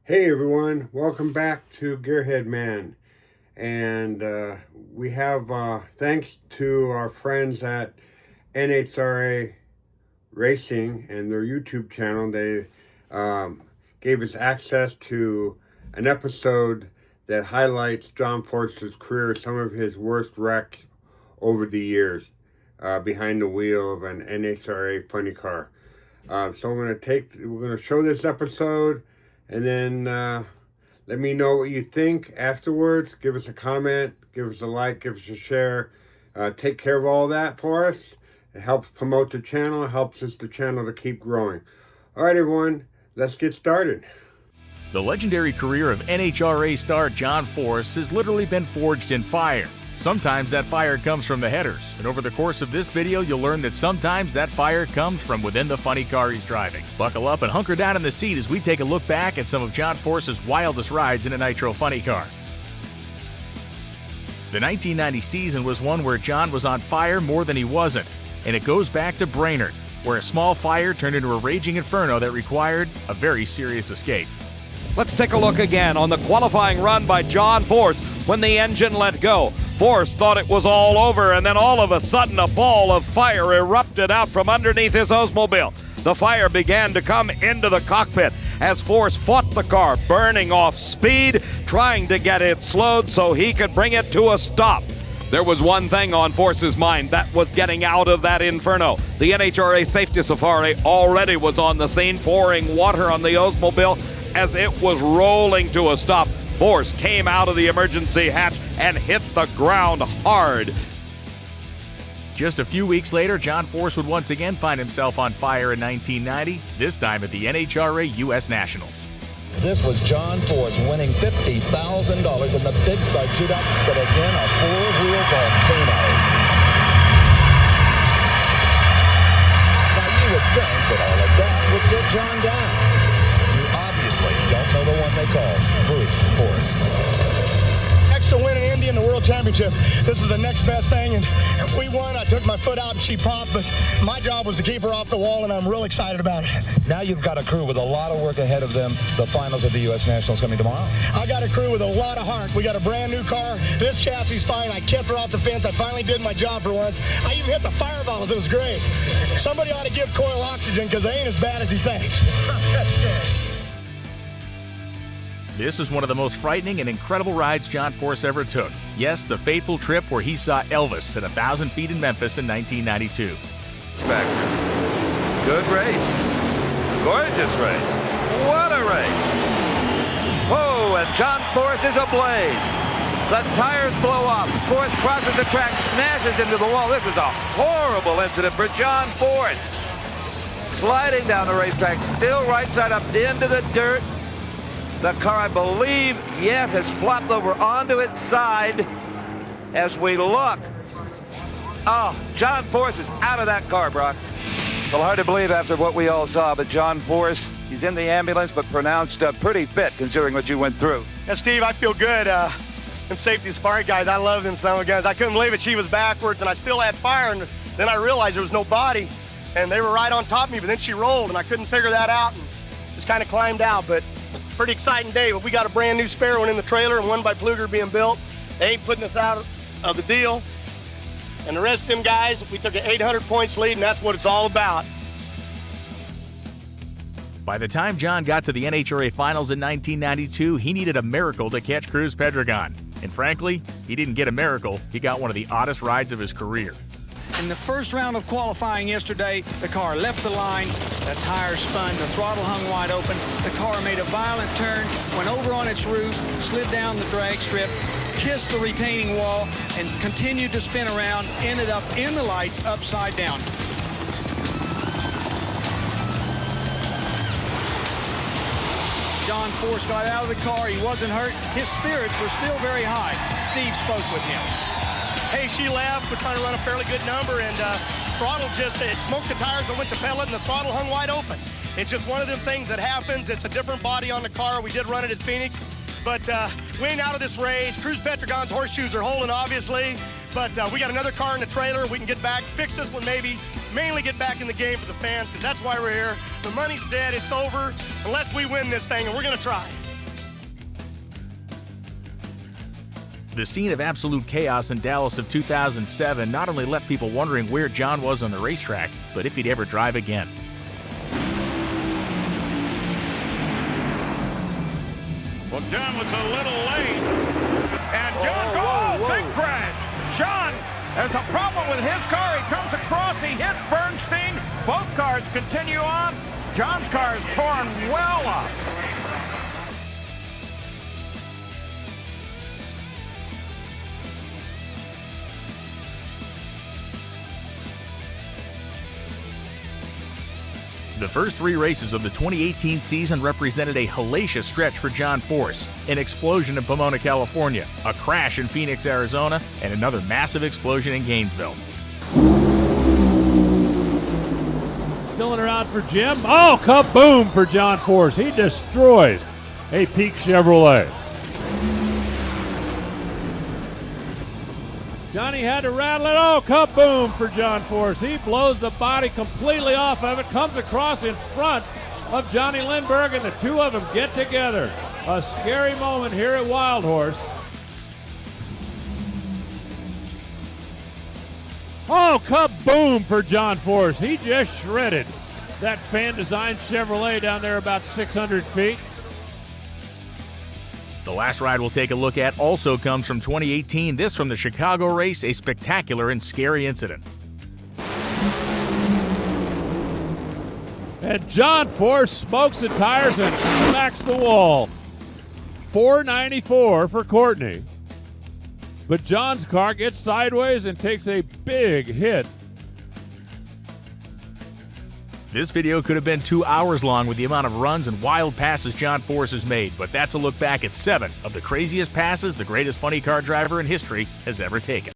Hey everyone, welcome back to Gearhead Man. And we have, thanks to our friends at NHRA Racing and their YouTube channel, they gave us access to an episode that highlights John Force's career, some of his worst wrecks over the years behind the wheel of an NHRA Funny Car. So we're gonna show this episode, and then let me know what you think afterwards. Give us a comment, give us a like, give us a share. Take care of all that for us. It helps promote the channel, it helps the channel to keep growing. All right, everyone, let's get started. The legendary career of NHRA star John Force has literally been forged in fire. Sometimes that fire comes from the headers, and over the course of this video you'll learn that sometimes that fire comes from within the funny car he's driving. Buckle up and hunker down in the seat as we take a look back at some of John Force's wildest rides in a nitro funny car. The 1990 season was one where John was on fire more than he wasn't, and it goes back to Brainerd, where a small fire turned into a raging inferno that required a very serious escape. Let's take a look again on the qualifying run by John Force when the engine let go. Force thought it was all over, and then all of a sudden a ball of fire erupted out from underneath his Oldsmobile. The fire began to come into the cockpit as Force fought the car, burning off speed, trying to get it slowed so he could bring it to a stop. There was one thing on Force's mind, that was getting out of that inferno. The NHRA Safety Safari already was on the scene, pouring water on the Oldsmobile as it was rolling to a stop. Force came out of the emergency hatch and hit the ground hard. Just a few weeks later, John Force would once again find himself on fire in 1990, this time at the NHRA US Nationals. This was John Force winning $50,000 in the Big Bud Shootout, but again a four-wheel volcano. Now you would think that all of that would get John down. You obviously don't know the one they call Bruce Force. Next to win an Indy in the World Championship, this is the next best thing, and we won. I took my foot out and she popped, but my job was to keep her off the wall, and I'm real excited about it. Now you've got a crew with a lot of work ahead of them. The finals of the U.S. Nationals coming tomorrow. I got a crew with a lot of heart. We got a brand new car. This chassis is fine. I kept her off the fence. I finally did my job for once. I even hit the fire bottles. It was great. Somebody ought to give Coyle oxygen because they ain't as bad as he thinks. This is one of the most frightening and incredible rides John Force ever took. Yes, the fateful trip where he saw Elvis at 1,000 feet in Memphis in 1992. Good race. Gorgeous race. What a race. Oh, and John Force is ablaze. The tires blow up. Force crosses the track, smashes into the wall. This is a horrible incident for John Force. Sliding down the racetrack, still right side up into the dirt. The car, I believe, yes, has flopped over onto its side as we look. Oh, John Force is out of that car, Brock. Well, hard to believe after what we all saw, but John Force, he's in the ambulance, but pronounced pretty fit considering what you went through. Yeah, Steve, I feel good. Them safety safari guys, I love them some guys. I couldn't believe it. She was backwards, and I still had fire, and then I realized there was no body, and they were right on top of me, but then she rolled, and I couldn't figure that out, and just kind of climbed out, but pretty exciting day. But we got a brand new spare one in the trailer and one by Pluger being built. They ain't putting us out of the deal. And the rest of them guys, we took an 800 points lead, and that's what it's all about. By the time John got to the NHRA Finals in 1992, he needed a miracle to catch Cruz Pedregon. And frankly, he didn't get a miracle, he got one of the oddest rides of his career. In the first round of qualifying yesterday, the car left the line, the tires spun, the throttle hung wide open, the car made a violent turn, went over on its roof, slid down the drag strip, kissed the retaining wall, and continued to spin around, ended up in the lights upside down. John Force got out of the car, he wasn't hurt, his spirits were still very high. Steve spoke with him. Hey, she left. We're trying to run a fairly good number, and Throttle just, it smoked the tires and went to pellet, and the throttle hung wide open. It's just one of them things that happens. It's a different body on the car. We did run it at Phoenix, but we ain't out of this race. Cruz Pedregon's horseshoes are holding, obviously, but we got another car in the trailer. We can get back, fix this one maybe, mainly get back in the game for the fans, because that's why we're here. The money's dead. It's over unless we win this thing, and we're going to try. The scene of absolute chaos in Dallas of 2007 not only left people wondering where John was on the racetrack, but if he'd ever drive again. Well, John was a little late. And John, big crash. John has a problem with his car. He comes across, he hits Bernstein. Both cars continue on. John's car is torn well up. The first 3 races of the 2018 season represented a hellacious stretch for John Force. An explosion in Pomona, California, a crash in Phoenix, Arizona, and another massive explosion in Gainesville. Cylinder out for Jim. Oh, kaboom for John Force. He destroys a Peak Chevrolet. Johnny had to rattle it. Oh, kaboom for John Force. He blows the body completely off of it, comes across in front of Johnny Lindbergh, and the two of them get together. A scary moment here at Wild Horse. Oh, kaboom for John Force. He just shredded that fan-designed Chevrolet down there about 600 feet. The last ride we'll take a look at also comes from 2018. This from the Chicago race, a spectacular and scary incident. And John Force smokes the tires and smacks the wall. 494 for Courtney. But John's car gets sideways and takes a big hit. This video could have been 2 hours long with the amount of runs and wild passes John Force has made, but that's a look back at 7 of the craziest passes the greatest funny car driver in history has ever taken.